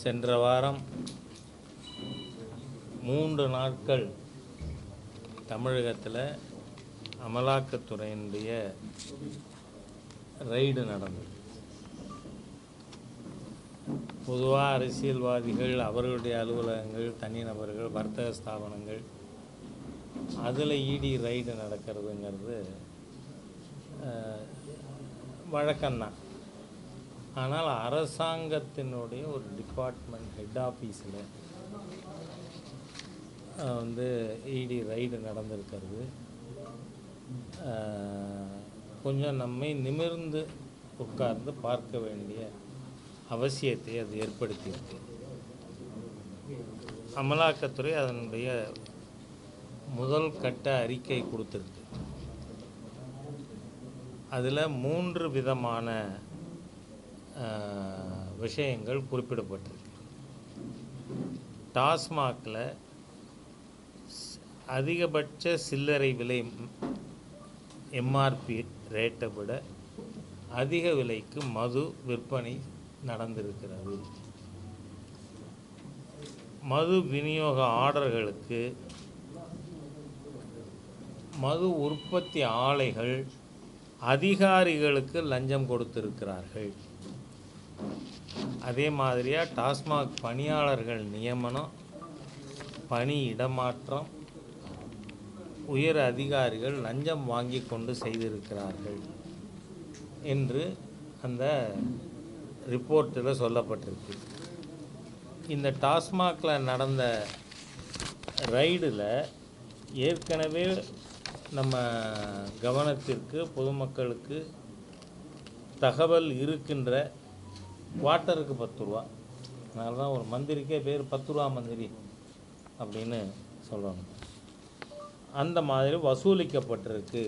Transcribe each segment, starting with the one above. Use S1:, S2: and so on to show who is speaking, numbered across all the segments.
S1: சென்ற வாரம் 3 நாட்கள் தமிழகத்தில் அமலாக்கத்துறையினுடைய ரைடு நடந்தது. பொதுவாக அரசியல்வாதிகள், அவர்களுடைய அலுவலகங்கள், தனிநபர்கள், வர்த்தக ஸ்தாபனங்கள், அதில் இடி ரைடு நடக்கிறதுங்கிறது வழக்கம்தான். ஆனால் அரசாங்கத்தினுடைய ஒரு டிபார்ட்மெண்ட் ஹெட் ஆஃபீஸில் இடி ரைடு நடந்திருக்கிறது கொஞ்சம் நம்மை நிமிர்ந்து உட்கார்ந்து பார்க்க வேண்டிய அவசியத்தை அது ஏற்படுத்தியிருக்கு. அமலாக்கத்துறை அதனுடைய முதல் கட்ட அறிக்கை கொடுத்துருக்கு. அதில் 3 விதமான விஷயங்கள் குறிப்பிடப்பட்டிருக்கு. டாஸ்மாகில் அதிகபட்ச சில்லறை விலை எம்ஆர்பி ரேட்டை விட அதிக விலைக்கு மது விற்பனை நடந்திருக்கிறது. மது விநியோக ஆர்டர்களுக்கு மது உற்பத்தி ஆலைகள் அதிகாரிகளுக்கு லஞ்சம் கொடுத்திருக்கிறார்கள். அதே மாதிரியாக டாஸ்மாக் பணியாளர்கள் நியமனம், பணி இடமாற்றம் உயர் அதிகாரிகள் லஞ்சம் வாங்கி கொண்டு செய்திருக்கிறார்கள் என்று அந்த ரிப்போர்ட்டில் சொல்லப்பட்டிருக்கு. இந்த டாஸ்மாகில் நடந்த ரைடில் ஏற்கனவே நம்ம கவனத்திற்கு பொதுமக்களுக்கு தகவல் இருக்கின்ற குவார்ட்டருக்கு 10 ரூபா, அதனால தான் ஒரு மந்திரிக்கே பேர் 10 ரூபா மந்திரி அப்படின்னு சொல்கிறாங்க. அந்த மாதிரி வசூலிக்கப்பட்டிருக்கு.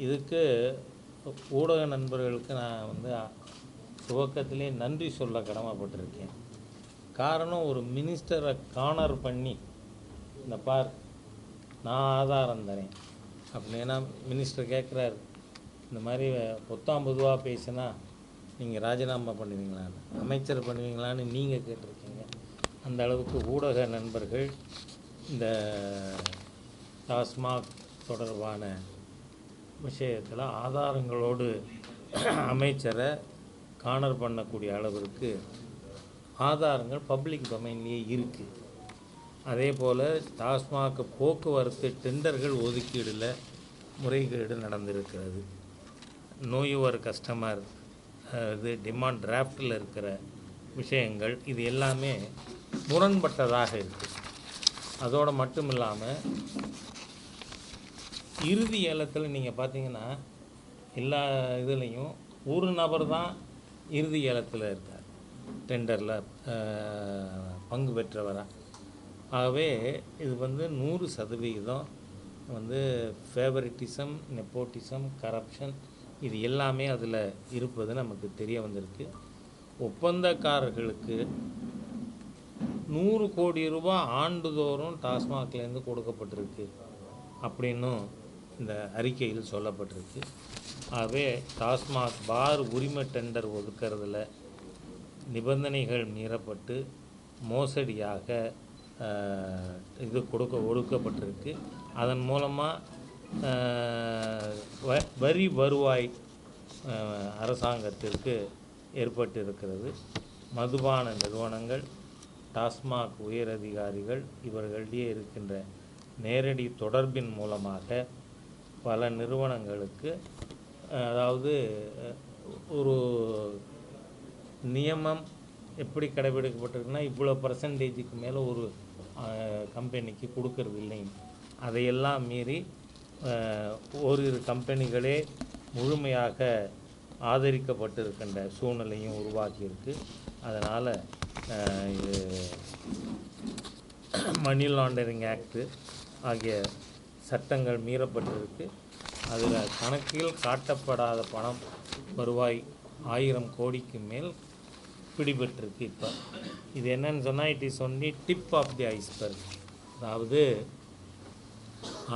S1: இதுக்கு ஊடக நண்பர்களுக்கு நான் துவக்கத்திலே நன்றி சொல்ல கடமைப்பட்டிருக்கேன். காரணம், ஒரு மினிஸ்டரை கார்னர் பண்ணி இந்த பார் நான் ஆதாரம் தரேன் அப்படின்னா மினிஸ்டர் கேட்குறாரு, இந்த மாதிரி 50 ரூபா பேசினா நீங்கள் ராஜினாமா பண்ணுவீங்களான்னு, அமைச்சர் பண்ணுவீங்களான்னு நீங்கள் கேட்டிருக்கீங்க. அந்த அளவுக்கு ஊடக நண்பர்கள் இந்த டாஸ்மாக் தொடர்பான விஷயத்தில் ஆதாரங்களோடு அமைச்சரை கார்னர் பண்ணக்கூடிய அளவிற்கு ஆதாரங்கள் பப்ளிக் டொமைன்லேயே இருக்குது. அதே போல் டாஸ்மாக் போக்குவரத்து டெண்டர்கள் ஒதுக்கீடில் முறைகேடு நடந்திருக்கிறது. நோ யுவர் கஸ்டமர் டிமாண்ட் டிராஃப்டில் இருக்கிற விஷயங்கள் இது எல்லாமே முரண்பட்டதாக இருக்குது. அதோடு மட்டும் இல்லாமல் இறுதி ஏலத்தில் நீங்கள் பார்த்தீங்கன்னா எல்லா இதுலேயும் ஒரு நபர் தான் இறுதி ஏலத்தில் இருக்கார், டெண்டரில் பங்கு பெற்றவராக. ஆகவே இது 100% ஃபேவரிட்டிசம், நெப்போட்டிசம், கரப்ஷன் இது எல்லாமே அதில் இருப்பது நமக்கு தெரிய வந்திருக்கு. ஒப்பந்தக்காரர்களுக்கு 100 கோடி ரூபாய் ஆண்டுதோறும் டாஸ்மாக்லேருந்து கொடுக்கப்பட்டிருக்கு அப்படின்னும் இந்த அறிக்கையில் சொல்லப்பட்டிருக்கு. ஆகவே டாஸ்மாக் பார் உரிமை டெண்டர் ஒதுக்கிறதுல நிபந்தனைகள் மீறப்பட்டு மோசடியாக இது ஒடுக்கப்பட்டிருக்கு. அதன் மூலமாக வரி வருவாய் அரசாங்கத்திற்கு ஏற்பட்டிருக்கிறது. மதுபான நிறுவனங்கள், டாஸ்மாக் உயரதிகாரிகள் இவர்களிடையே இருக்கின்ற நேரடி தொடர்பின் மூலமாக பல நிறுவனங்களுக்கு, அதாவது ஒரு நியமம் எப்படி கடைபிடிக்கப்பட்டிருக்குன்னா, இவ்வளோ பர்சன்டேஜுக்கு மேலே ஒரு கம்பெனிக்கு கொடுக்கறது இல்லை. அதையெல்லாம் மீறி ஓரிரு கம்பெனிகளே முழுமையாக ஆதரிக்கப்பட்டிருக்கின்ற சூழ்நிலையும் உருவாக்கியிருக்கு. அதனால் இது மணி லாண்டரிங் ஆக்டு ஆகிய சட்டங்கள் மீறப்பட்டிருக்கு. அதில் கணக்கில் காட்டப்படாத பணம் வருவாய் 1000 கோடிக்கு மேல் பிடிபட்டிருக்கு. இப்போ இது என்னன்னு சொன்னால், it is only tip of the iceberg. அதாவது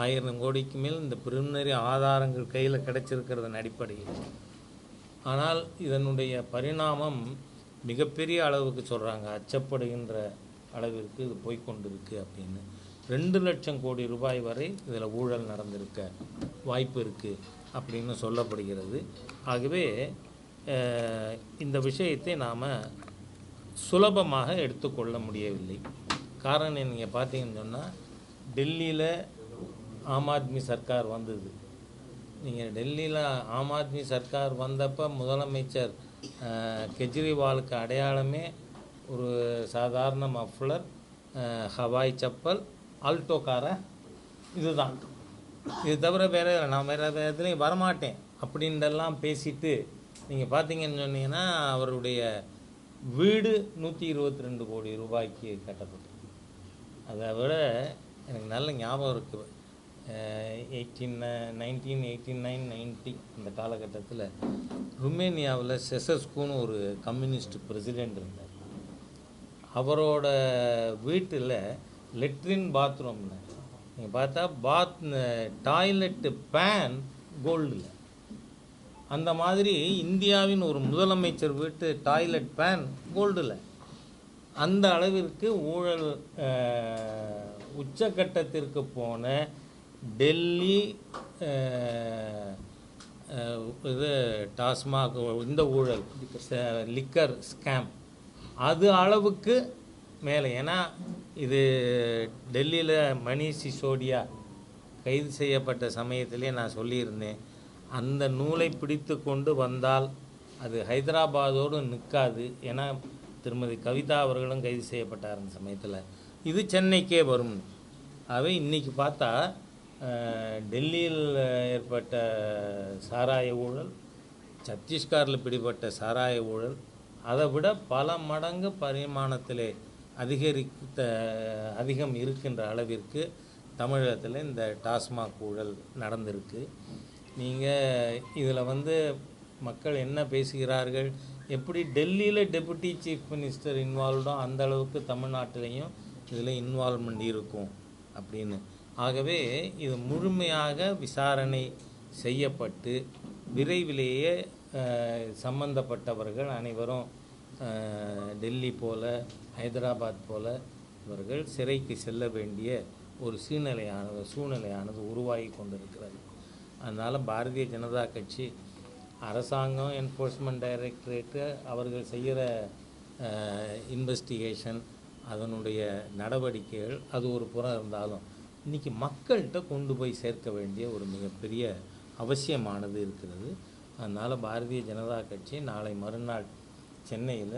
S1: 1000 கோடிக்கு மேல் இந்த பிரிலிமினரி ஆதாரங்கள் கையில் கிடைச்சிருக்கிறதன் அடிப்படையில். ஆனால் இதனுடைய பரிணாமம் மிகப்பெரிய அளவுக்கு சொல்கிறாங்க, அச்சப்படுகின்ற அளவிற்கு இது போய்கொண்டிருக்கு அப்படின்னு. 2 லட்சம் கோடி ரூபாய் வரை இதில் ஊழல் நடந்திருக்க வாய்ப்பு இருக்குது அப்படின்னு சொல்லப்படுகிறது. ஆகவே இந்த விஷயத்தை நாம் சுலபமாக எடுத்துக்கொள்ள முடியவில்லை. காரணம் நீங்கள் பார்த்தீங்கன்னு சொன்னால், டெல்லியில் ஆம் ஆத்மி சர்க்கார் வந்தது. நீங்கள் டெல்லியில் ஆம் ஆத்மி சர்க்கார் வந்தப்போ முதலமைச்சர் கெஜ்ரிவாலுக்கு அடையாளமே ஒரு சாதாரண மஃப்ளர், ஹவாய் சப்பல், ஆல்டோ காரை, இதுதான். இது தவிர வேறு நான் வேறு எதுலேயும் வரமாட்டேன் அப்படின்றெல்லாம் பேசிட்டு நீங்கள் பார்த்தீங்கன்னு சொன்னீங்கன்னா, அவருடைய வீடு 122 கோடி ரூபாய்க்கு கட்டப்பட்டது. அதை விட எனக்கு நல்ல ஞாபகம் இருக்குது, 1989-90 அந்த காலகட்டத்தில் ருமேனியாவில் செசஸ்குன்னு ஒரு கம்யூனிஸ்ட் பிரசிடெண்ட் இருந்தார். அவரோட வீட்டில் லெட்ரின் பாத்ரூமில் நீங்கள் பார்த்தா டாய்லெட்டு பேன் கோல்டில். அந்த மாதிரி இந்தியாவின் ஒரு முதலமைச்சர் வீட்டு டாய்லெட் பேன் கோல்டில். அந்த அளவிற்கு ஊழல் உச்சக்கட்டத்திற்கு போன டெல்லி இது டாஸ்மாக் இந்த ஊழல், லிக்கர் ஸ்கேம், அது அளவுக்கு மேலே. ஏன்னா இது டெல்லியில் மணீஷ் சிசோடியா கைது செய்யப்பட்ட சமயத்திலே நான் சொல்லியிருந்தேன், அந்த நூலை பிடித்து கொண்டு வந்தால் அது ஹைதராபாதோடு நிற்காது. ஏன்னா திருமதி கவிதா அவர்களும் கைது செய்யப்பட்டார் அந்த சமயத்தில். இது சென்னைக்கே வரும். அவை இன்றைக்கி பார்த்தா டெல்லியில் ஏற்பட்ட சாராய ஊழல், சத்தீஸ்கரில் பிடிபட்ட சாராய ஊழல் அதை விட பல மடங்கு பரிமாணத்திலே அதிகம் இருக்கின்ற அளவிற்கு தமிழகத்தில் இந்த டாஸ்மாக் ஊழல் நடந்திருக்கு. நீங்கள் இதில் மக்கள் என்ன பேசுகிறார்கள், எப்படி டெல்லியில் டெபுட்டி சீஃப் மினிஸ்டர் இன்வால்வ்டோ அந்த அளவுக்கு தமிழ்நாட்டிலையும் இதில் இன்வால்வ்மெண்ட் இருக்கும் அப்படின்னு. ஆகவே இது முழுமையாக விசாரணை செய்யப்பட்டு விரைவிலேயே சம்பந்தப்பட்டவர்கள் அனைவரும் டெல்லி போல ஹைதராபாத் போல இவர்கள் சிறைக்கு செல்ல வேண்டிய ஒரு சூழ்நிலையானது உருவாகி கொண்டிருக்கிறது. அதனால் பாரதிய ஜனதா கட்சி, அரசாங்கம், என்ஃபோர்ஸ்மெண்ட் டைரக்டரேட்டு அவர்கள் செய்கிற இன்வெஸ்டிகேஷன், அதனுடைய நடவடிக்கைகள் அது ஒரு புறம் இருந்தாலும் இன்றைக்கி மக்கள்கிட்ட கொண்டு போய் சேர்க்க வேண்டிய ஒரு மிகப்பெரிய அவசியமானது இருக்கிறது. அதனால் பாரதிய ஜனதா கட்சி நாளை மறுநாள் சென்னையில்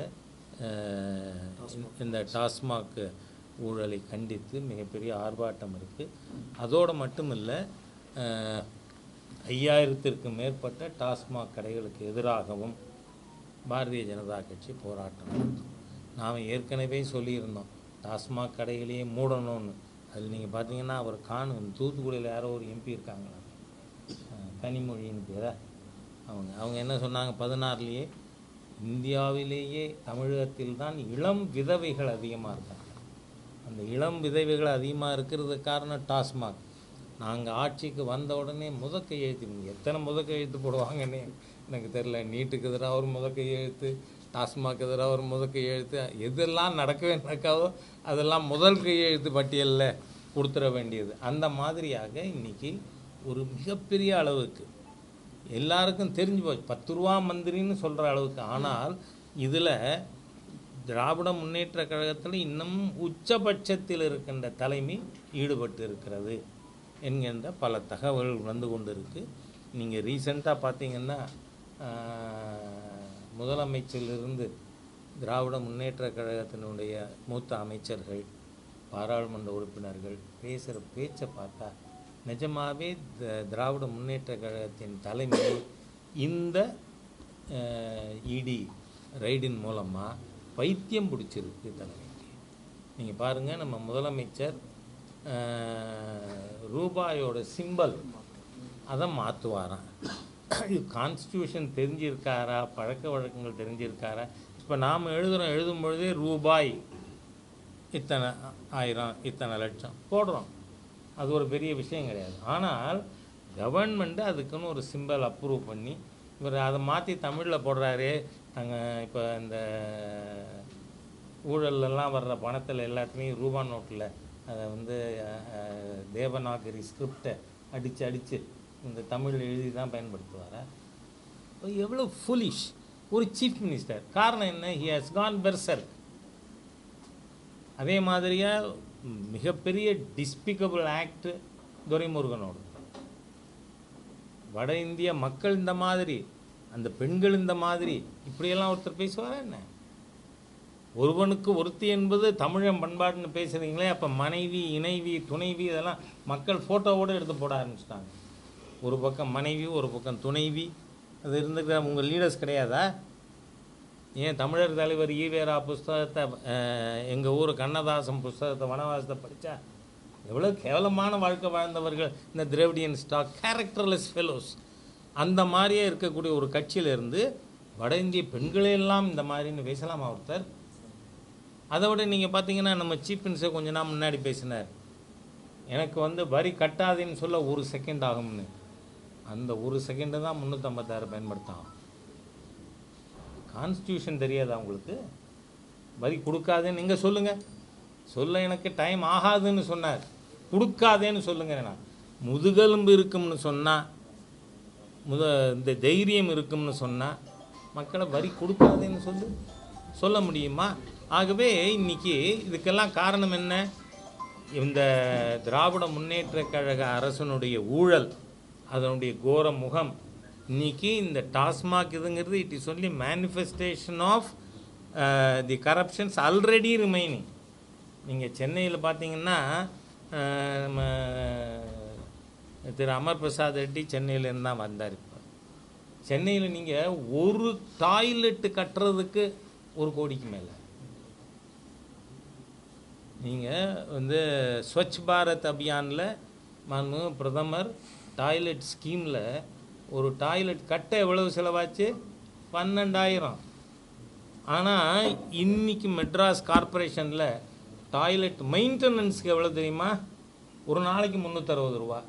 S1: இந்த டாஸ்மாக் ஊழலை கண்டித்து மிகப்பெரிய ஆர்ப்பாட்டம் இருக்குது. அதோடு மட்டும் இல்லை, 5000த்திற்கும் மேற்பட்ட டாஸ்மாக் கடைகளுக்கு எதிராகவும் பாரதிய ஜனதா கட்சி போராட்டம் நடத்தும். நாம் ஏற்கனவே சொல்லியிருந்தோம் டாஸ்மாக் கடைகளையே மூடணும்னு. அதில் நீங்கள் பார்த்தீங்கன்னா அவர் தூத்துக்குடியில் யாரோ ஒரு எம்பி இருக்காங்களா, கனிமொழின்னு பேர, அவங்க என்ன சொன்னாங்க, 16லேயே இந்தியாவிலேயே தமிழகத்தில் தான் இளம் விதவைகள் அதிகமாக இருக்காங்க. அந்த இளம் விதவைகள் அதிகமாக இருக்கிறதுக்கு காரணம் டாஸ்மாக். நாங்கள் ஆட்சிக்கு வந்த உடனே கையெழுத்து, எத்தனை கையெழுத்து போடுவாங்கன்னு எனக்கு தெரில. நீட்டுக்கு எதிராக ஒரு கையெழுத்து, டாஸ்மாக் எதிராக ஒரு கையெழுத்து, எதெல்லாம் நடக்காதோ அதெல்லாம் கையெழுத்து பட்டியலில் கொடுத்துட வேண்டியது. அந்த மாதிரியாக இன்றைக்கி ஒரு மிகப்பெரிய அளவுக்கு எல்லாருக்கும் தெரிஞ்சு போச்சு, 10 ரூபா மந்திரின்னு சொல்கிற அளவுக்கு. ஆனால் இதில் திராவிட முன்னேற்ற கழகத்தில் இன்னும் உச்சபட்சத்தில் இருக்கின்ற தலைமை ஈடுபட்டு இருக்கிறது என்கின்ற பல தகவல்கள் வந்து கொண்டு இருக்குது. நீங்கள் ரீசெண்டாக பார்த்தீங்கன்னா முதலமைச்சரிலிருந்து திராவிட முன்னேற்ற கழகத்தினுடைய மூத்த அமைச்சர்கள், பாராளுமன்ற உறுப்பினர்கள் பேசுகிற பேச்சை பார்த்தா நிஜமாகவே திராவிட முன்னேற்ற கழகத்தின் தலைமை இந்த இடி ரைடின் மூலமாக பைத்தியம் பிடிச்சிருக்கு தலைமைக்கு. நீங்கள் பாருங்கள், நம்ம முதலமைச்சர் ரூபாயோட சிம்பல் அதை மாற்றுவாராம். இது கான்ஸ்டியூஷன் தெரிஞ்சிருக்காரா, பழக்க வழக்கங்கள் தெரிஞ்சிருக்காரா? இப்போ நாம் எழுதும் பொழுதே ரூபாய் இத்தனை ஆயிரம், இத்தனை லட்சம் போடுறோம், அது ஒரு பெரிய விஷயம் கிடையாது. ஆனால் கவர்மெண்ட்டு அதுக்குன்னு ஒரு சிம்பல் அப்ரூவ் பண்ணி இவர் அதை மாற்றி தமிழில் போடுறாரு. அங்கே இப்போ இந்த ஊழல்லாம் வர்ற பணத்தில் எல்லாத்துலேயும் ரூபா நோட்டில் அதை வந்து தேவநாகரி ஸ்கிரிப்டை அடித்து இந்த தமிழ் எழுதி தான் பயன்படுத்துவாரா? இப்போ எவ்வளோ ஃபுலிஷ் ஒரு சீஃப் மினிஸ்டர். காரணம் என்ன? He has gone berserk. அதே மாதிரியாக மிகப்பெரிய டிஸ்பிகபிள் ஆக்ட் துரைமுருகனோடு. வட இந்திய மக்கள் இந்த மாதிரி, அந்த பெண்கள் இந்த மாதிரி, இப்படியெல்லாம் ஒருத்தர் பேசுவாரா என்ன? ஒருவனுக்கு ஒருத்தி என்பது தமிழன் பண்பாடுன்னு பேசுகிறீங்களே, அப்போ மனைவி, இணைவி, துணைவி இதெல்லாம் மக்கள் ஃபோட்டோவோடு எடுத்து போட ஆரம்பிச்சிட்டாங்க. ஒரு பக்கம் மனைவி, ஒரு பக்கம் துணைவி. அது இருந்துக்கிற உங்கள் லீடர்ஸ் கிடையாதா? ஏன் தமிழர் தலைவர் ஈவேரா புஸ்தகத்தை, எங்கள் ஊர் கண்ணதாசன் புஸ்தகத்தை, வனவாசத்தை படித்தா எவ்வளோ கேவலமான வாழ்க்கை வாழ்ந்தவர்கள் இந்த திராவிடியன் ஸ்டாக், கேரக்டர்லெஸ் ஃபெலோஸ். அந்த மாதிரியே இருக்கக்கூடிய ஒரு கட்சியிலேருந்து வட இந்திய பெண்களையெல்லாம் இந்த மாதிரின்னு பேசலாமா ஒருத்தர்? அதை விட நீங்கள் பார்த்தீங்கன்னா நம்ம சீஃப் மினிஸ்டர் கொஞ்ச நாள் முன்னாடி பேசினார், எனக்கு வந்து வரி கட்டாதேன்னு சொல்ல 1 செகண்ட் ஆகும்னு. அந்த 1 செகண்டு தான் 356 பயன்படுத்தாகும். கான்ஸ்டியூஷன் தெரியாதா உங்களுக்கு? வரி கொடுக்காதேன்னு நீங்கள் சொல்லுங்கள். சொல்ல எனக்கு டைம் ஆகாதுன்னு சொன்னார். கொடுக்காதேன்னு சொல்லுங்க. நான் முதுகெலும்பு இருக்கும்னு சொன்னால், இந்த தைரியம் இருக்கும்னு சொன்னால் மக்களை வரி கொடுக்காதேன்னு சொல்ல முடியுமா? ஆகவே இன்னைக்கு இதுக்கெல்லாம் காரணம் என்ன? இந்த திராவிட முன்னேற்ற கழக அரசனுடைய ஊழல், அதனுடைய கோர முகம். இன்னைக்கு இந்த டாஸ்மாக் இதுங்கிறது it is only manifestation of the corruptions already remaining. நீங்கள் சென்னையில் பார்த்தீங்கன்னா நம்ம திரு அமர் பிரசாத் ரெட்டி சென்னையிலேருந்து தான் வந்தார். இப்போ சென்னையில் நீங்கள் ஒரு டாய்லெட்டு கட்டுறதுக்கு 1 கோடிக்கு மேலே. நீங்கள் வந்து ஸ்வச் பாரத் அபியானில் பிரதமர் டாய்லெட் ஸ்கீமில் ஒரு டாய்லெட் கட்ட எவ்வளவு செலவாச்சு? 12,000. ஆனால் இன்னைக்கு மெட்ராஸ் கார்பரேஷனில் டாய்லெட் மெயின்டெனன்ஸுக்கு எவ்வளோ தெரியுமா? ஒரு நாளைக்கு 360 ரூபா,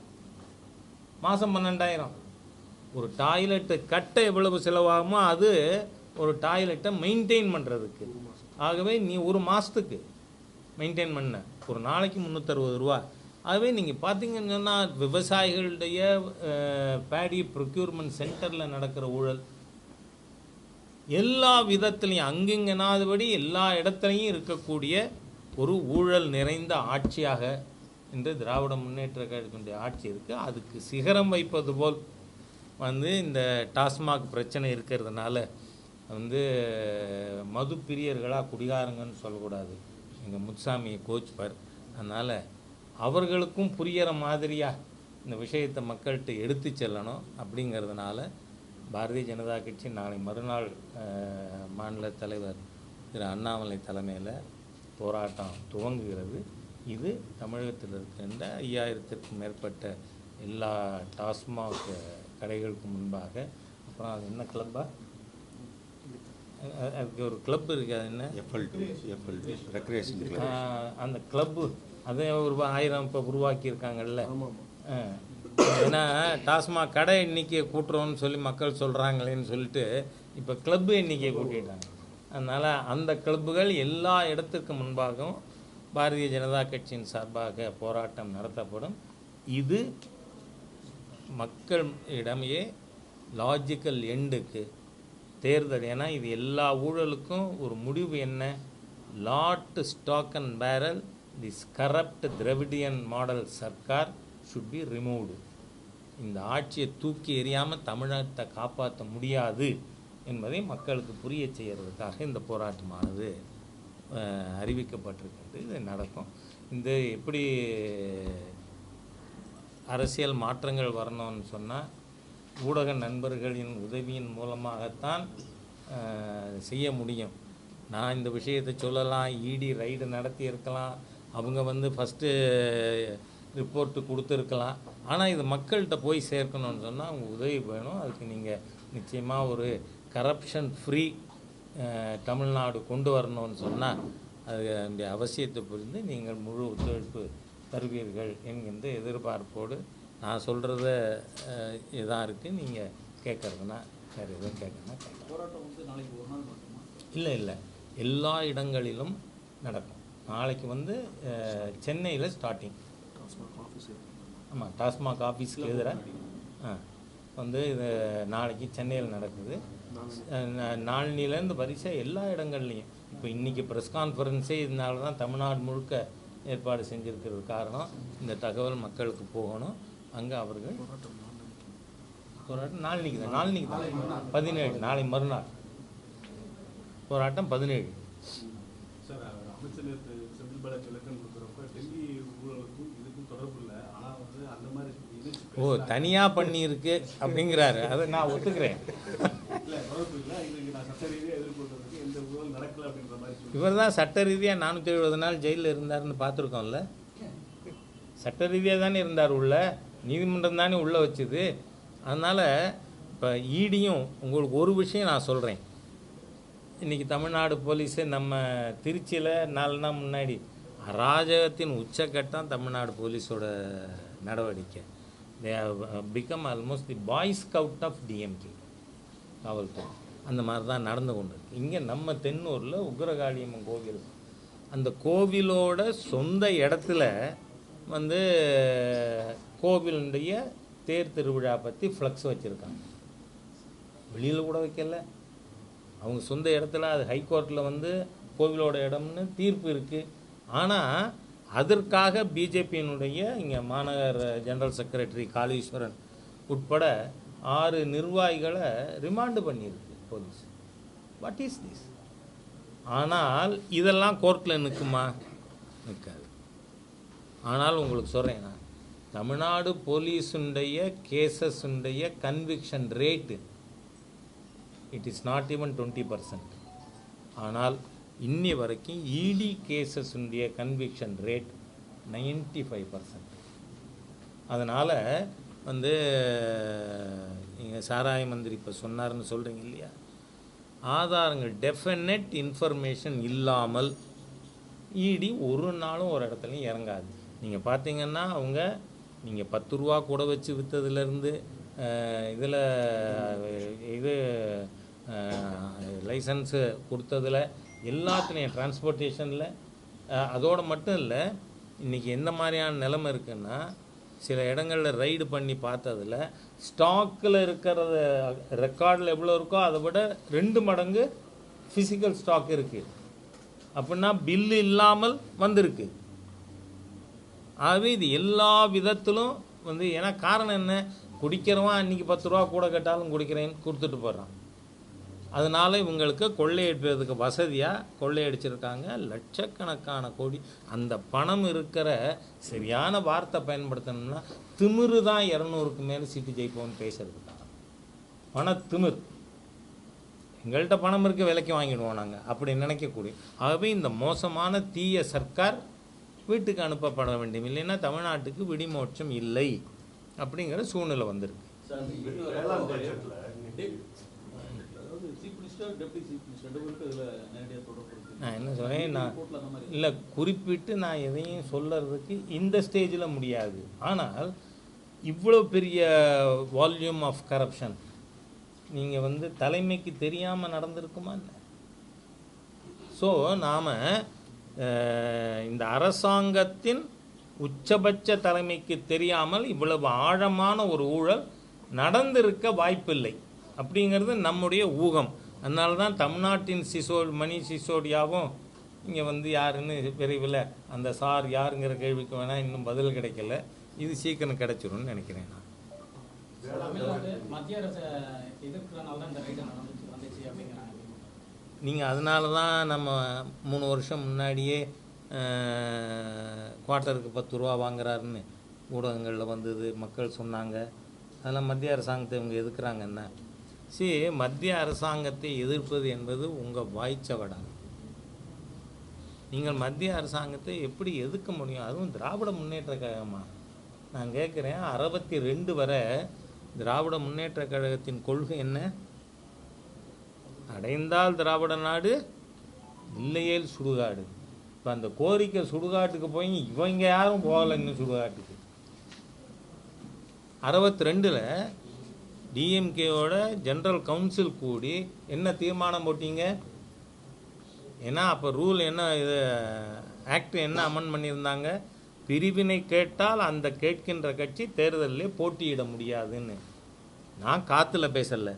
S1: மாதம் 12,000. ஒரு டாய்லெட்டு கட்ட எவ்வளவு செலவாகுமோ அது ஒரு டாய்லெட்டை மெயின்டைன் பண்ணுறதுக்கு. ஆகவே நீ ஒரு மாதத்துக்கு மெயின்டைன் பண்ண ஒரு நாளைக்கு 360 ரூபா. ஆகவே நீங்கள் பார்த்தீங்கன்னு சொன்னால் விவசாயிகளுடைய பேடி ப்ரொக்யூர்மெண்ட் சென்டரில் நடக்கிற ஊழல் எல்லா விதத்துலையும் அங்கெங்கனாதபடி எல்லா இடத்துலையும் இருக்கக்கூடிய ஒரு ஊழல் நிறைந்த ஆட்சியாக இன்று திராவிட முன்னேற்ற கழகத்தினுடைய ஆட்சி இருக்குது. அதுக்கு சிகரம் வைப்பது போல் வந்து இந்த டாஸ்மாக் பிரச்சனை இருக்கிறதுனால வந்து மது பிரியர்களாக குடிகாரங்கன்னு சொல்லக்கூடாது. எங்கள் முத்துசாமியை கோச்சுப்பார். அதனால் அவர்களுக்கும் புரிகிற மாதிரியாக இந்த விஷயத்தை மக்கள்கிட்ட எடுத்து செல்லணும். அப்படிங்கிறதுனால பாரதிய ஜனதா கட்சி நாளை மறுநாள் மாநில தலைவர் திரு அண்ணாமலை தலைமையில் போராட்டம் துவங்குகிறது. இது தமிழகத்தில் இருக்கின்ற 5000க்கும் மேற்பட்ட எல்லா டாஸ்மாக் கடைகளுக்கு முன்பாக. அப்புறம் அது என்ன கிளப்பா? அதுக்கு ஒரு கிளப் இருக்குது. அது என்ன? FLT recreation club. அந்த கிளப்பு அதே ஒரு 1000 இப்போ உருவாக்கியிருக்காங்கல்ல. ஏன்னா டாஸ்மாக் கடை எண்ணிக்கையை கூட்டுறோன்னு சொல்லி மக்கள் சொல்கிறாங்களேன்னு சொல்லிட்டு இப்போ கிளப்பு எண்ணிக்கையை கூட்டிட்டாங்க. அதனால் அந்த கிளப்புகள் எல்லா இடத்துக்கு முன்பாகவும் பாரதிய ஜனதா கட்சியின் சார்பாக போராட்டம் நடத்தப்படும். இது மக்கள் இடமே லாஜிக்கல் எண்டுக்கு தேர்தல். ஏன்னா இது எல்லா ஊழலுக்கும் ஒரு முடிவு என்ன? Lock stock and barrel this corrupt Dravidian model sarkar should be removed. இந்த ஆட்சியை தூக்கி எறியாமல் தமிழகத்தை காப்பாற்ற முடியாது என்பதை மக்களுக்கு புரிய செய்கிறதுக்காக இந்த போராட்டமானது அறிவிக்கப்பட்டிருக்கிறது. இது நடக்கும். இந்த எப்படி அரசியல் மாற்றங்கள் வரணும்னு சொன்னால் ஊடக நண்பர்களின் உதவியின் மூலமாகத்தான் செய்ய முடியும். நான் இந்த விஷயத்தை சொல்லலாம், இடி ரைடு நடத்தி இருக்கலாம், அவங்க வந்து ஃபஸ்ட்டு ரிப்போர்ட்டு கொடுத்துருக்கலாம். ஆனால் இது மக்கள்கிட்ட போய் சேர்க்கணும்னு சொன்னால் அவங்க உதவி வேணும். அதுக்கு நீங்கள் நிச்சயமாக ஒரு கரப்ஷன் ஃப்ரீ தமிழ்நாடு கொண்டு வரணும்னு சொன்னால் அதனுடைய அவசியத்தை புரிந்து நீங்கள் முழு ஒத்துழைப்பு தருவீர்கள் என்கின்ற எதிர்பார்ப்போடு நான் சொல்கிறத இதான் இருக்குது. நீங்கள் கேட்குறதுனா வேறு எதுவும் கேட்கணும்னா கேட்கலாம். இல்லை இல்லை, எல்லா இடங்களிலும் நடக்கும். நாளைக்கு வந்து சென்னையில் ஸ்டார்டிங். ஆமாம், டாஸ்மாக் ஆஃபீஸ்க்கு எதிராக வந்து இது நாளைக்கு சென்னையில் நடக்குது. நாளிலேருந்து வரிசை எல்லா இடங்கள்லையும். இப்போ இன்றைக்கி ப்ரெஸ் கான்ஃபரன்ஸே இதனால தான் தமிழ்நாடு முழுக்க ஏற்பாடு செஞ்சுருக்கிறது காரணம். இந்த தகவல் மக்களுக்கு போகணும். அங்கே அவர்கள் போராட்டம் நாளைக்கு தான் 17, நாளை மறுநாள் போராட்டம் 17. ஓ, தனியாக பண்ணியிருக்கு அப்படிங்கிறாரு. அதை நான் ஒத்துக்கிறேன். இவர் தான் சட்ட ரீதியாக 470 நாள் ஜெயிலில் இருந்தார்னு பார்த்துருக்கோம்ல. சட்ட ரீதியாக தானே இருந்தார், உள்ள நீதிமன்றம் தானே உள்ளே வச்சுது. அதனால் இப்போ ஈடியும் உங்களுக்கு ஒரு விஷயம் நான் சொல்கிறேன். இன்றைக்கி தமிழ்நாடு போலீஸு நம்ம திருச்சியில் 4 நாள் முன்னாடி அராஜகத்தின் உச்சக்கட்டம் தமிழ்நாடு போலீஸோட நடவடிக்கை. They have become almost the boy scout of DMK காவல்துறை. அந்த மாதிரி தான் நடந்து கொண்டு இருக்கு. இங்கே நம்ம தென்னூரில் உக்ரகாளியம்மன் கோவில், அந்த கோவிலோட சொந்த இடத்துல வந்து கோவிலுடைய தேர் திருவிழா பற்றி ஃப்ளக்ஸ் வச்சுருக்காங்க. வெளியில் கூட வைக்கல, அவங்க சொந்த இடத்துல. அது ஹைகோர்ட்டில் வந்து கோவிலோட இடம்னு தீர்ப்பு இருக்குது. ஆனால் அதற்காக பிஜேபியினுடைய இங்கே மாநகர ஜெனரல் செக்ரட்டரி காளீஸ்வரன் உட்பட 6 நிர்வாகிகளை ரிமாண்டு பண்ணியிருக்கு போலீஸ். What is this? ஆனால் இதெல்லாம் கோர்ட்டில் நிற்குமா? நிற்காது. ஆனால் உங்களுக்கு சொல்கிறேன், நான் தமிழ்நாடு போலீஸுடைய கேசஸுடைய conviction rate it is not even 20%. ஆனால் இன்னி வரைக்கும் இடி கேசஸுடைய கன்விக்ஷன் ரேட் 95%. அதனால் வந்து நீங்கள் சாராய மந்திரி இப்போ சொன்னார்னு சொல்கிறீங்க இல்லையா, ஆதாரங்கள் டெஃபினட் இன்ஃபர்மேஷன் இல்லாமல் இடி ஒரு நாளும் ஒரு இடத்துலையும் இறங்காது. நீங்கள் பார்த்தீங்கன்னா அவங்க நீங்கள் 10 ரூபா கூட வச்சு விற்றதுலேருந்து இதில் இது லைசன்ஸு கொடுத்ததில் எல்லாத்துலேயும் டிரான்ஸ்போர்ட்டேஷனில், அதோடு மட்டும் இல்லை, இன்றைக்கி எந்த மாதிரியான நிலைமை இருக்குன்னா, சில இடங்களில் ரைடு பண்ணி பார்த்ததில் ஸ்டாக்கில் இருக்கிறத ரெக்கார்டில் எவ்வளோ இருக்கோ அதை விட 2 மடங்கு ஃபிசிக்கல் ஸ்டாக் இருக்குது. அப்படின்னா பில்லு இல்லாமல் வந்திருக்கு. ஆகவே இது எல்லா விதத்திலும் வந்து, ஏன்னா காரணம் என்ன, குடிக்கிறவன் அன்றைக்கி 10 ரூபா கூட கேட்டாலும் குடிக்கிறேன்னு கொடுத்துட்டு போகிறான். அதனால் இவங்களுக்கு கொள்ளையடிப்பதுக்கு வசதியாக கொள்ளையடிச்சிருக்காங்க லட்சக்கணக்கான கோடி. அந்த பணம் இருக்கிற சரியான வார்த்தை பயன்படுத்தணும்னா திமிரு தான் 200க்கு மேலே சீட்டு ஜெயிப்போம்னு பேசுறதுக்காக. பண திமிர். எங்கள்கிட்ட பணம் இருக்க விலைக்கு வாங்கிடுவோம் நாங்கள் அப்படி நினைக்கக்கூடிய. ஆகவே இந்த மோசமான தீய சர்க்கார் வீட்டுக்கு அனுப்பப்பட வேண்டும். இல்லைன்னா தமிழ்நாட்டுக்கு விடிமோட்சம் இல்லை அப்படிங்கிற சூழ்நிலை வந்திருக்கு. நான் என்ன சொல்கிறேன், நான் இல்லை குறிப்பிட்டு நான் எதையும் சொல்கிறதுக்கு இந்த ஸ்டேஜில் முடியாது. ஆனால் இவ்வளோ பெரிய வால்யூம் ஆஃப் கரப்ஷன் நீங்கள் வந்து தலைமைக்கு தெரியாமல் நடந்திருக்குமா இல்லை? ஸோ நாம் இந்த அரசாங்கத்தின் உச்சபட்ச தலைமைக்கு தெரியாமல் இவ்வளவு ஆழமான ஒரு ஊழல் நடந்திருக்க வாய்ப்பில்லை அப்படிங்கிறது நம்முடைய ஊகம். அதனால தான் தமிழ்நாட்டின் மணி சிசோடியாவும் இங்கே வந்து யாருன்னு விரைவில் அந்த சார் யாருங்கிற கேள்விக்கு வேணால் இன்னும் பதில் கிடைக்கல. இது சீக்கிரம் கிடைச்சிரும்னு நினைக்கிறேன் நான். நீங்கள் அதனால தான் நம்ம 3 வருஷம் முன்னாடியே குவார்ட்டருக்கு 10 ரூபா வாங்குறாருன்னு ஊடகங்களில் வந்தது, மக்கள் சொன்னாங்க. அதெல்லாம் மத்திய அரசாங்கத்தை இவங்க எதிர்க்கிறாங்கன்னா, மத்திய அரசாங்கத்தை எதிர்ப்பது என்பது உங்கள் வாய்ச்சவடா. நீங்கள் மத்திய அரசாங்கத்தை எப்படி எதிர்க்க முடியும்? அதுவும் திராவிட முன்னேற்ற கழகமா? நான் கேட்குறேன், 62 வரை திராவிட முன்னேற்ற கழகத்தின் கொள்கை என்ன? அடைந்தால் திராவிட நாடு, இல்லையேல் சுடுகாடு. இப்போ அந்த கோரிக்கை சுடுகாட்டுக்கு போய் இவங்க யாரும் போகலை இன்னும் சுடுகாட்டுக்கு. 62ல் டிஎம்கேவோட ஜெனரல் கவுன்சில் கூடி என்ன தீர்மானம் போட்டீங்க? ஏன்னா அப்போ ரூல் என்ன, இது ஆக்ட் என்ன அமெண்ட் பண்ணியிருந்தாங்க? பிரிவினை கேட்டால் அந்த கேட்கின்ற கட்சி தேர்தலில் போட்டியிட முடியாதுன்னு. நான் காற்றுல பேசலை.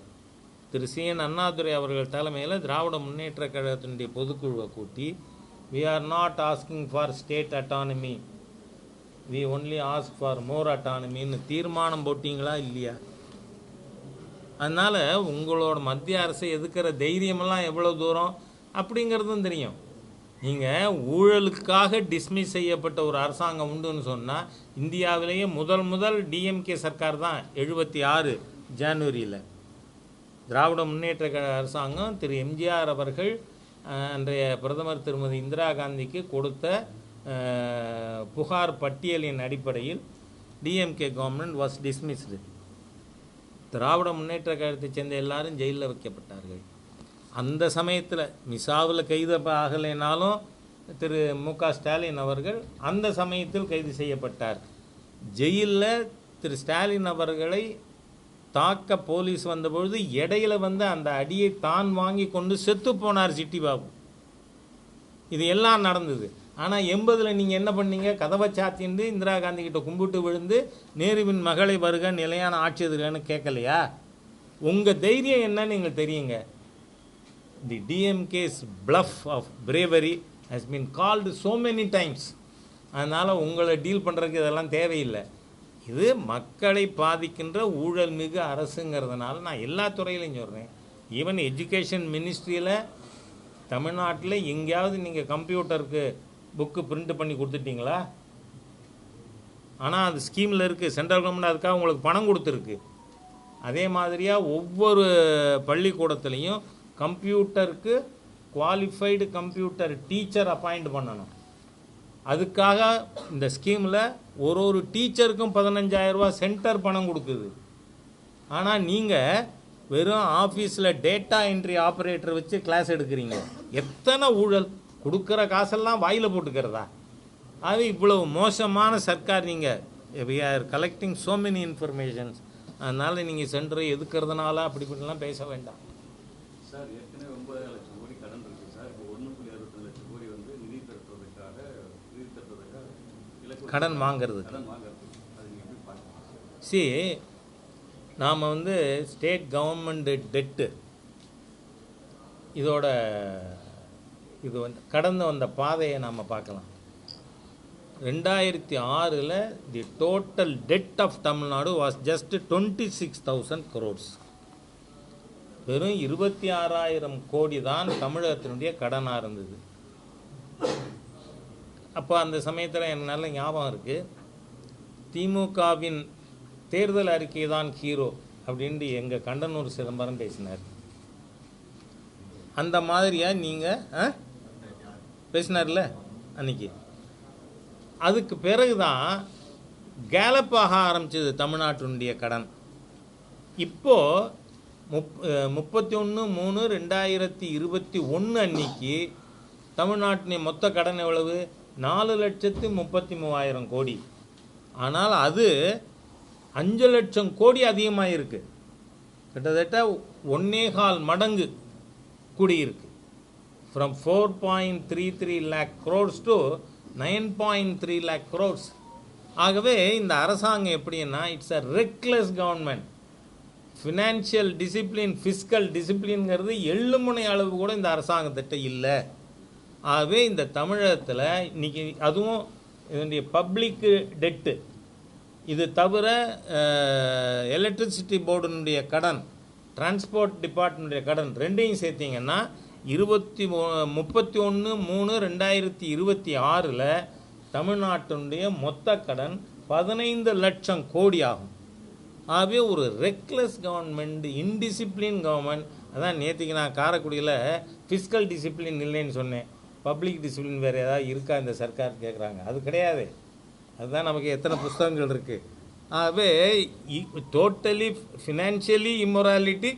S1: திரு சி.என். அண்ணாதுரை அவர்கள் தலைமையில் திராவிட முன்னேற்ற கழகத்தினுடைய பொதுக்குழுவை கூட்டி we are not asking for state autonomy, we only ask for more autonomyன்னு தீர்மானம் போட்டிங்களா இல்லையா? அதனால் உங்களோட மத்திய அரசை எதுக்கிற தைரியமெல்லாம் எவ்வளோ தூரம் அப்படிங்கிறதும் தெரியும். நீங்கள் ஊழலுக்காக டிஸ்மிஸ் செய்யப்பட்ட ஒரு அரசாங்கம் உண்டுன்னு சொன்னால் இந்தியாவிலேயே முதல் டிஎம்கே சர்க்கார் தான். 76 ஜனவரியில் திராவிட முன்னேற்ற கழக அரசாங்கம் திரு எம்ஜிஆர் அவர்கள் அன்றைய பிரதமர் திருமதி இந்திரா காந்திக்கு கொடுத்த புகார் பட்டியலின் அடிப்படையில் DMK government was dismissed. Dravida Munnetra கழகத்தை சேர்ந்த எல்லாரும் ஜெயிலில் வைக்கப்பட்டார்கள். அந்த சமயத்தில் மிசாவில் கைது ஆகலைனாலும் திரு மு.க. ஸ்டாலின் அவர்கள் அந்த சமயத்தில் கைது செய்யப்பட்டார். ஜெயிலில் திரு ஸ்டாலின் அவர்களை தாக்க போலீஸ் வந்தபொழுது இடையில வந்து அந்த அடியை தான் வாங்கி கொண்டு செத்து போனார் சிட்டி பாபு. இது எல்லாம் நடந்தது. ஆனால் 80 நீங்கள் என்ன பண்ணீங்க? கதவை சாத்திண்டு இந்திரா காந்தி கிட்ட கும்பிட்டு விழுந்து நேருவின் மகளை வருக நிலையான ஆட்சி எதிர்கன்னு கேட்கலையா? உங்கள் தைரியம் என்னன்னு எங்களுக்கு தெரியுங்க. தி டிஎம்கேஸ் bluff ஆஃப் bravery has been called so many times. அதனால் உங்களை டீல் பண்ணுறதுக்கு இதெல்லாம் தேவையில்லை. இது மக்களை பாதிக்கின்ற ஊழல் மிகு அரசுங்கிறதுனால நான் எல்லா துறையிலையும் சொல்கிறேன். ஈவன் எஜுகேஷன் மினிஸ்ட்ரியில் தமிழ்நாட்டில் எங்கேயாவது நீங்கள் கம்ப்யூட்டருக்கு புக்கு பிரிண்ட் பண்ணி கொடுத்துட்டீங்களா? ஆனால் அது ஸ்கீமில் இருக்குது. சென்ட்ரல் கவர்மெண்ட் அதுக்காக உங்களுக்கு பணம் கொடுத்துருக்கு. அதே மாதிரியாக ஒவ்வொரு பள்ளிக்கூடத்துலேயும் கம்ப்யூட்டருக்கு குவாலிஃபைடு கம்ப்யூட்டர் டீச்சர் அப்பாயிண்ட் பண்ணணும். அதுக்காக இந்த ஸ்கீமில் ஒரு டீச்சருக்கும் 15,000 ரூபா சென்டர் பணம் கொடுக்குது. ஆனால் நீங்கள் வெறும் ஆஃபீஸில் டேட்டா என்ட்ரி ஆப்ரேட்டர் வச்சு கிளாஸ் எடுக்கிறீங்க. எத்தனை ஊழல்! கொடுக்குற காசெல்லாம் வாயில் போட்டுக்கிறதா? அது இவ்வளவு மோசமான சர்க்கார். நீங்கள் we are collecting so many informations. அதனால் நீங்கள் சென்டரை எதுக்கிறதுனால அப்படி இப்படிலாம் பேச வேண்டாம்.
S2: சார், ஏற்கனவே 9 லட்சம் கோடி கடன் இருக்குது சார். இப்போ 1.62 லட்சம் கோடி வந்து நிதி திரட்டுவதற்காக
S1: கடன் வாங்கிறது. நாம் வந்து ஸ்டேட் கவர்மெண்ட் டெட்டு இதோட இது வந்து கடந்து வந்த பாதையை நாம் பார்க்கலாம். 2006 the total debt of Tamil Nadu was just 26,000 crores. வெறும் 26,000 கோடி தான் தமிழகத்தினுடைய கடனாக இருந்தது. அப்போ அந்த சமயத்தில் எனக்கு நல்ல ஞாபகம் இருக்குது. திமுகவின் தேர்தல் அறிக்கை தான் ஹீரோ அப்படின்ட்டு எங்கள் கண்டனூர் சிதம்பரம் பேசினார். அந்த மாதிரியாக நீங்கள் பேசினார்ல அன்னைக்கு. அதுக்கு பிறகு தான் கேலப் ஆக ஆரம்பிச்சது தமிழ்நாட்டினுடைய கடன். இப்போது 31/3/2021 அன்னைக்கு தமிழ்நாட்டின் மொத்த கடன் எவ்வளவு? 4,33,000 கோடி. ஆனால் அது 5 லட்சம் கோடி அதிகமாக இருக்குது. கிட்டத்தட்ட 1.25 மடங்கு கூடியிருக்கு. From 4.33 lakh crores to 9.3 lakh crores. ஆகவே இந்த அரசாங்கம் எப்படின்னா, it's a reckless government. Financial discipline, fiscal டிசிப்ளின்ங்கிறது எள்ளுமுனை அளவு கூட இந்த அரசாங்கத்திட்ட இல்லை. ஆகவே இந்த தமிழகத்தில் இன்றைக்கி அதுவும் இதனுடைய பப்ளிக் டெட்டு, இது தவிர எலக்ட்ரிசிட்டி போர்டுனுடைய கடன், டிரான்ஸ்போர்ட் டிபார்ட்மெண்ட்டுடைய கடன் ரெண்டையும் சேர்த்திங்கன்னா 31/3/2026 தமிழ்நாட்டினுடைய மொத்த கடன் 15 லட்சம் கோடி ஆகும். ஆகவே ஒரு ரெக்லெஸ் கவர்மெண்ட், இன்டிசிப்ளின் கவர்மெண்ட். அதான் நேற்றுக்கு நான் காரைக்குடியில் ஃபிஸ்கல் டிசிப்ளின் இல்லைன்னு சொன்னேன். பப்ளிக் டிசிப்ளின் வேறு ஏதாவது இருக்கா இந்த சர்க்கார் கேட்குறாங்க. அது கிடையாது. அதுதான் நமக்கு எத்தனை புஸ்தகங்கள் இருக்குது. ஆகவே டோட்டலி ஃபினான்ஷியலி இம்மொராலிட்டி,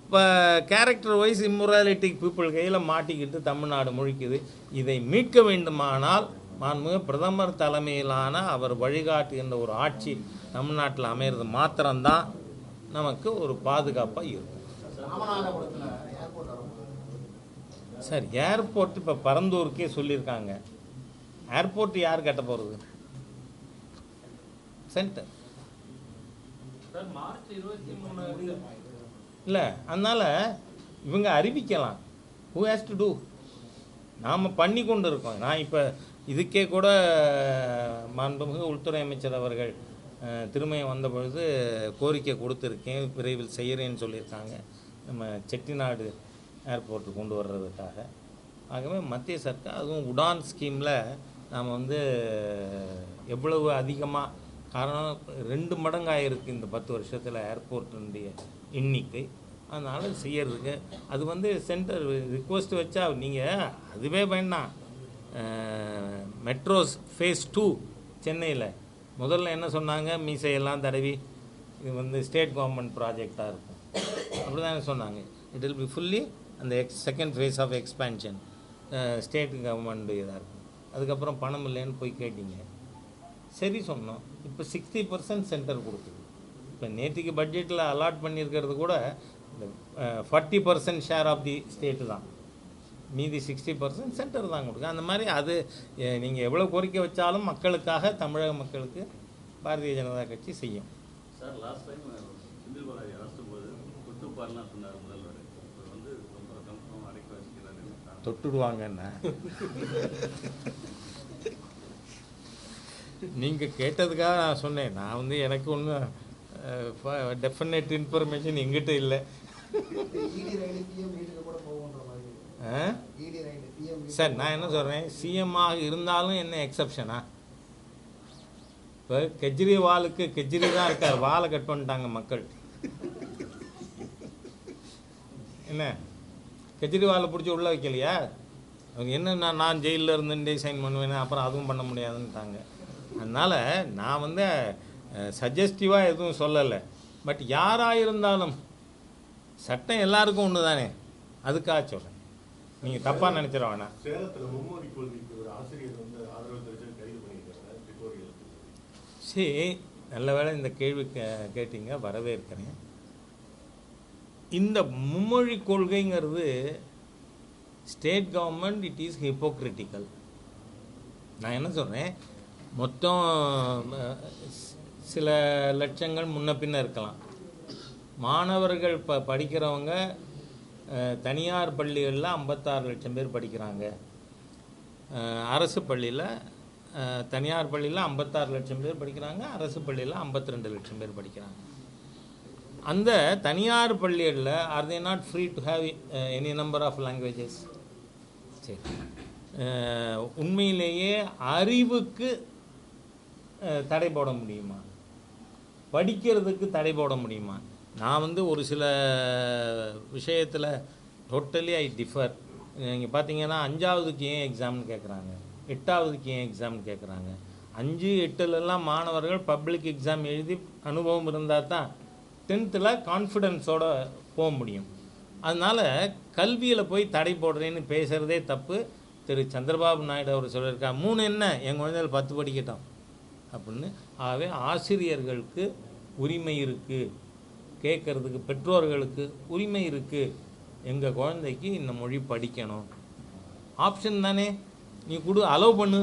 S1: இப்போ கேரக்டர் வைஸ் இம்மொராலிட்டிக் பீப்புள் கையில் மாட்டிக்கிட்டு தமிழ்நாடு முழிக்குது. இதை மீட்க வேண்டுமானால் மாண்புமிகு பிரதமர் தலைமையிலான அவர் வழிகாட்டுகின்ற ஒரு ஆட்சி தமிழ்நாட்டில் அமையிறது மாத்திரம்தான் நமக்கு ஒரு பாதுகாப்பாக இருக்கும். சார் ஏர்போர்ட் இப்போ பரந்தூருக்கே சொல்லியிருக்காங்க. ஏர்போர்ட் யார் கட்ட போகிறது? சென்டர்
S2: மார்ச் 23
S1: இல்லை. அதனால் இவங்க அறிவிக்கலாம். Who has to do? நாம் பண்ணி கொண்டு இருக்கோம். நான் இப்போ இதுக்கே கூட மாண்புமிகு உள்துறை அமைச்சர் அவர்கள் திருமயம் வந்த பொழுது கோரிக்கை கொடுத்துருக்கேன், விரைவில் செய்கிறேன்னு சொல்லியிருக்காங்க, நம்ம செட்டிநாடு ஏர்போர்ட்டு கொண்டு வர்றதுக்காக. ஆகவே மத்திய சர்க்கார் அதுவும் உடான் ஸ்கீமில் நாம் வந்து எவ்வளவு அதிகமாக, காரணம் 2 மடங்காக இருக்குது இந்த 10 வருஷத்தில் ஏர்போர்ட்டுடைய எண்ணிக்கை. அதனால் செய்யறதுக்கு அது வந்து சென்டர் ரிக்வஸ்ட் வச்சா நீங்கள் அதுவே வேண்டாம். மெட்ரோஸ் ஃபேஸ் 2 சென்னையில் முதல்ல என்ன சொன்னாங்க, மீசையெல்லாம் தடவி இது வந்து ஸ்டேட் கவர்மெண்ட் ப்ராஜெக்டாக இருக்கும் அப்படி தான் சொன்னாங்க. இட் வில் பி ஃபுல்லி அந்த second phase of expansion state government இதாக இருக்கும். அதுக்கப்புறம் பணம் இல்லைன்னு போய் கேட்டீங்க, சரி சொன்னோம். இப்போ 60% சென்டர் கொடுக்குது. இப்போ நேற்றுக்கு பட்ஜெட்டில் அலாட் பண்ணியிருக்கிறது கூட இந்த 40% ஷேர் ஆஃப் தி ஸ்டேட்டு தான், மீதி 60% சென்டர் தான் கொடுக்கு. அந்த மாதிரி அது நீங்கள் எவ்வளோ கோரிக்கை வச்சாலும் மக்களுக்காக, தமிழக மக்களுக்கு பாரதிய ஜனதா கட்சி செய்யும்.
S2: Sir last time Senthil Balaji அரசும் போது தொட்டுப்பார்லாம் சொன்னார் முதல்வர். இப்போ வந்து ரொம்ப கம்ஃபர்ம் அடைக்க வச்சுக்கிறாரு.
S1: தொட்டுடுவாங்கன்னா நீங்கள் கேட்டதுக்காக நான் சொன்னேன். நான் வந்து எனக்கு ஒன்றும் டெஃபினட் இன்ஃபர்மேஷன் எங்கிட்ட இல்லை. சார் நான் என்ன சொல்கிறேன், சிஎம்மாக இருந்தாலும் என்ன எக்ஸப்ஷனா? இப்போ கெஜ்ரிவாலுக்கு கெஜ்ரி தான் இருக்கார், வாழை கட் பண்ணிட்டாங்க மக்கள். என்ன கெஜ்ரிவாலை பிடிச்சி உள்ள வைக்கலையா? அவங்க என்ன நான் ஜெயிலில் இருந்துட்டே சைன் பண்ணுவேன், அப்புறம் அதுவும் பண்ண முடியாதுன்னுட்டாங்க. அதனால் நான் வந்து சஜஸ்டிவாக எதுவும் சொல்லலை. பட் யாராக இருந்தாலும் சட்டம் எல்லாருக்கும் ஒன்று தானே, அதுக்காக சொல்கிறேன். நீங்கள் தப்பாக நினச்சிட வேணாம்.
S3: சேலத்தில் மும்மொழி கொள்கைக்கு ஒரு ஆசிரியர் வந்து ஆதரவு தெரிவித்து கைது பண்ணியிருக்காங்க பிரிட்டோரியல்.
S1: சரி, நல்ல வேளை இந்த கேள்வி கேட்டீங்க, வரவேற்கிறேன். இந்த மும்மொழி கொள்கைங்கிறது state government it is hypocritical. நான் என்ன சொல்கிறேன், மொத்தம் சில லட்சங்கள் முன்ன பின்ன இருக்கலாம். மாணவர்கள் படிக்கிறவங்க தனியார் பள்ளிகளில் 56 லட்சம் பேர் படிக்கிறாங்க. அரசு பள்ளியில் தனியார் பள்ளியில் 56 லட்சம் பேர் படிக்கிறாங்க, அரசு பள்ளியில் 52 லட்சம் பேர் படிக்கிறாங்க. அந்த தனியார் பள்ளிகளில் are they not free to have any number of languages? சரி, உண்மையிலேயே அறிவுக்கு தடை போட முடியுமா? படிக்கிறதுக்கு தடை போட முடியுமா? நான் வந்து ஒரு சில விஷயத்தில் டோட்டலி ஐ டிஃபர். நீங்கள் பார்த்தீங்கன்னா 5ஆவதுக்கு ஏன் எக்ஸாம்னு கேட்குறாங்க, 8ஆவதுக்கு ஏன் எக்ஸாம்னு கேட்குறாங்க. 5, 8லலாம் மாணவர்கள் பப்ளிக் எக்ஸாம் எழுதி அனுபவம் இருந்தால் தான் 10th கான்ஃபிடென்ஸோடு போக முடியும். அதனால் கல்வியில் போய் தடை போடுறேன்னு பேசுகிறதே தப்பு. திரு சந்திரபாபு நாயுடு அவர் சொல்லியிருக்கா, 3 என்ன என் குழந்தைகள் 10 படிக்கட்டும் அப்படின்னு. ஆகவே ஆசிரியர்களுக்கு உரிமை இருக்குது, கேட்குறதுக்கு பெற்றோர்களுக்கு உரிமை இருக்குது. எங்கள் குழந்தைக்கு இந்த மொழி படிக்கணும், ஆப்ஷன் தானே, நீ கொடு, அலோவ் பண்ணு.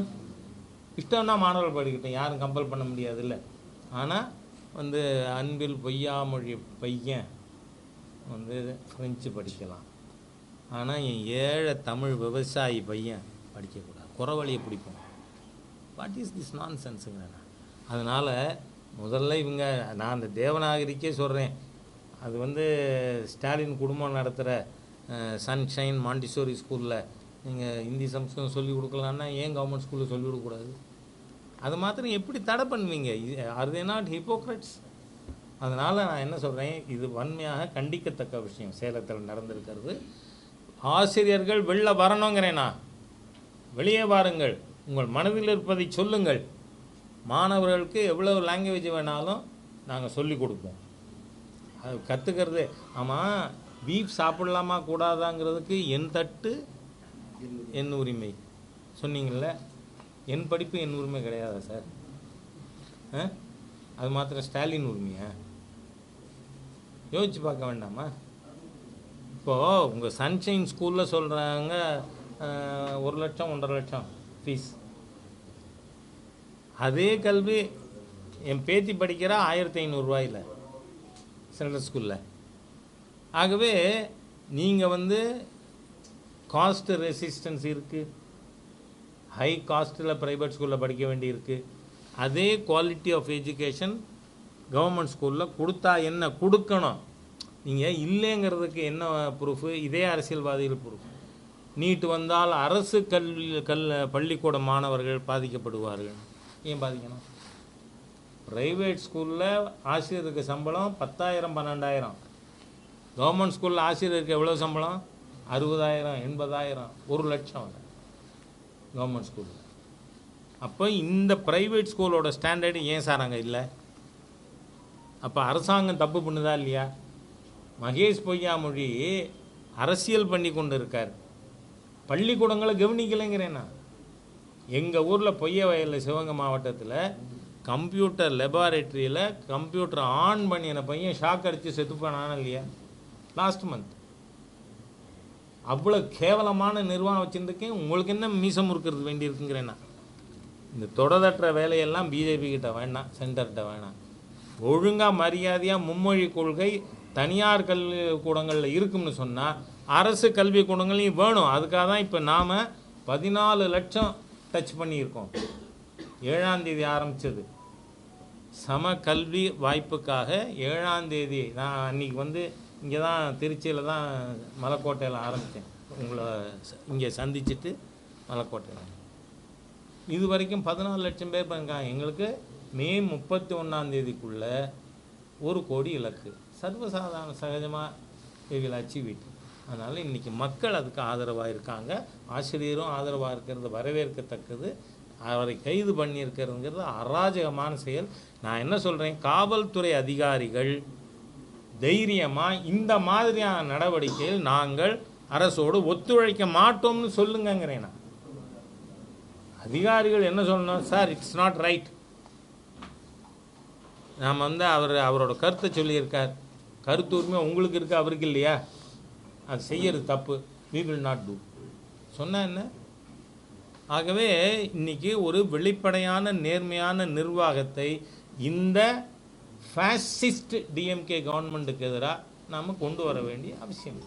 S1: இஷ்டம்னா மாணவர்கள் படிக்கட்டும், யாரும் கம்பல் பண்ண முடியாதுல்ல. ஆனால் வந்து அன்பில் பொய்யாமொழி பையன் வந்து ஃப்ரெஞ்சு படிக்கலாம், ஆனால் என் ஏழை தமிழ் விவசாயி பையன் படிக்கக்கூடாது, குறவழியை பிடிப்போம். வாட் இஸ் திஸ் நான் சென்ஸுங்கிறேன். அதனால் முதல்ல இவங்க, நான் அந்த தேவநாகரிக்கே சொல்கிறேன், அது வந்து ஸ்டாலின் குடும்பம் நடத்துகிற சன்ஷைன் மாண்டிசோரி ஸ்கூலில் நீங்கள் ஹிந்தி சம்ஸ்கிருதம் சொல்லிக் கொடுக்கலான்னா ஏன் கவர்மெண்ட் ஸ்கூலில் சொல்லிக் கொடுக்கக்கூடாது? அது மாத்திரம் எப்படி தடை பண்ணுவீங்க? Are they not hypocrites? அதனால் நான் என்ன சொல்கிறேன், இது வன்மையாக கண்டிக்கத்தக்க விஷயம் சேலத்தில் நடந்திருக்கிறது. ஆசிரியர்கள் வெளில வரணுங்கிறேன்னா, வெளியே வாருங்கள், உங்கள் மனதில் இருப்பதை சொல்லுங்கள். மாணவர்களுக்கு எவ்வளோ லாங்குவேஜ் வேணாலும் நாங்கள் சொல்லிக் கொடுப்போம். அது கற்றுக்கிறது. ஆமாம், பீஃப் சாப்பிடலாமா கூடாதாங்கிறதுக்கு என் தட்டு என் உரிமை சொன்னீங்கள்ல, என் படிப்பு என் உரிமை கிடையாதா சார்? அது மாத்திரம் ஸ்டாலின் உரிமையா? யோசிச்சு பார்க்க வேண்டாமா? இப்போது உங்கள் சன்ஷைன் ஸ்கூலில் சொல்கிறாங்க 1 லட்சம் 1.5 லட்சம் ஃபீஸ். அதே கல்வி என் பேத்தி படிக்கிற 1500 ரூபாயில் சென்ட்ரல் ஸ்கூலில். ஆகவே நீங்கள் காஸ்ட் ரெசிஸ்டன்ஸ் இருக்குது, ஹை காஸ்ட்டில் ப்ரைவேட் ஸ்கூலில் படிக்க வேண்டியிருக்கு. அதே குவாலிட்டி ஆஃப் எஜுகேஷன் கவர்மெண்ட் ஸ்கூலில் கொடுத்தா என்ன கொடுக்கணும்? நீங்கள் இல்லைங்கிறதுக்கு என்ன ப்ரூஃபு? இதே அரசியல்வாதிகள் ப்ரூஃப். நீட் வந்தால் அரசு பள்ளிக்கூட மாணவர்கள் பாதிக்கப்படுவார்கள். ஏன் பாதிக்கணும்? ப்ரைவேட் ஸ்கூலில் ஆசிரியருக்கு சம்பளம் 10,000 12,000. கவர்மெண்ட் ஸ்கூலில் ஆசிரியருக்கு எவ்வளோ சம்பளம்? 60,000 80,000 1 லட்சம் கவர்மெண்ட் ஸ்கூலில். அப்போ இந்த ப்ரைவேட் ஸ்கூலோட ஸ்டாண்டர்டு ஏன் சார் அங்கே இல்லை? அப்போ அரசாங்கம் தப்பு பண்ணுதா இல்லையா? மகேஷ் பொய்யாமொழி அரசியல் பண்ணி கொண்டு இருக்கார், பள்ளிக்கூடங்களை கவனிக்கலைங்கிறேன்னா. எங்கள் ஊரில் பொய்ய வயலில் சிவகங்கை மாவட்டத்தில் கம்ப்யூட்டர் லெபார்ட்ரியில் கம்ப்யூட்டர் ஆன் பண்ணின பையன் ஷாக் அடித்து செத்து போனானா இல்லையா லாஸ்ட் மந்த்? அவ்வளோ கேவலமான நிர்வாகம் வச்சுருந்துக்கேன். உங்களுக்கு என்ன மீசம் இருக்கிறது வேண்டியிருக்குங்கிறேன்னா. இந்த தொடரற்ற வேலையெல்லாம் பிஜேபி கிட்ட வேண்டாம், சென்டர்கிட்ட வேணாம். ஒழுங்காக மரியாதையாக மும்மொழி கொள்கை தனியார் கல்வி கூடங்களில் இருக்கும்னு சொன்னால் அரசு கல்வி கூடங்களையும் வேணும். அதுக்காக தான் இப்போ நாம் 14 லட்சம் டச் பண்ணியிருக்கோம். 7ஆம் தேதி ஆரம்பித்தது சம கல்வி வாய்ப்புக்காக. 7ஆம் தேதி நான் அன்றைக்கி இங்கே தான் திருச்சியில் தான் மலைக்கோட்டையில் ஆரம்பித்தேன். உங்களை இங்கே சந்திச்சுட்டு மலைக்கோட்டையில். இது வரைக்கும் 14 லட்சம் பேர் பண்ணிருக்காங்க. எங்களுக்கு மே 31ஆம் தேதிக்குள்ளே 1 கோடி இலக்கு. சர்வசாதாரண சகஜமாக இவர்கள் அச்சீவிட்டு. அதனால் இன்றைக்கி மக்கள் அதுக்கு ஆதரவாக இருக்காங்க. ஆசிரியரும் ஆதரவாக இருக்கிறது வரவேற்கத்தக்கது. அவரை கைது பண்ணியிருக்கிறதுங்கிறது அராஜகமான செயல். நான் என்ன சொல்கிறேன், காவல்துறை அதிகாரிகள் தைரியமாக இந்த மாதிரியான நடவடிக்கையில் நாங்கள் அரசோடு ஒத்துழைக்க மாட்டோம்னு சொல்லுங்கிறேன். நான் அதிகாரிகள் என்ன சொல்லணும்? Sir it's not right. நாம் அவரோட கருத்தை சொல்லியிருக்கார். கருத்து உரிமை உங்களுக்கு இருக்குது, அவருக்கு இல்லையா? அது செய்யறது தப்பு. we will not do சொன்னால் என்ன? ஆகவே இன்றைக்கி ஒரு வெளிப்படையான நேர்மையான நிர்வாகத்தை இந்த ஃபேசிஸ்ட் டிஎம்கே கவர்மெண்ட்டுக்கு எதிராக நாம் கொண்டு வர வேண்டிய அவசியம்.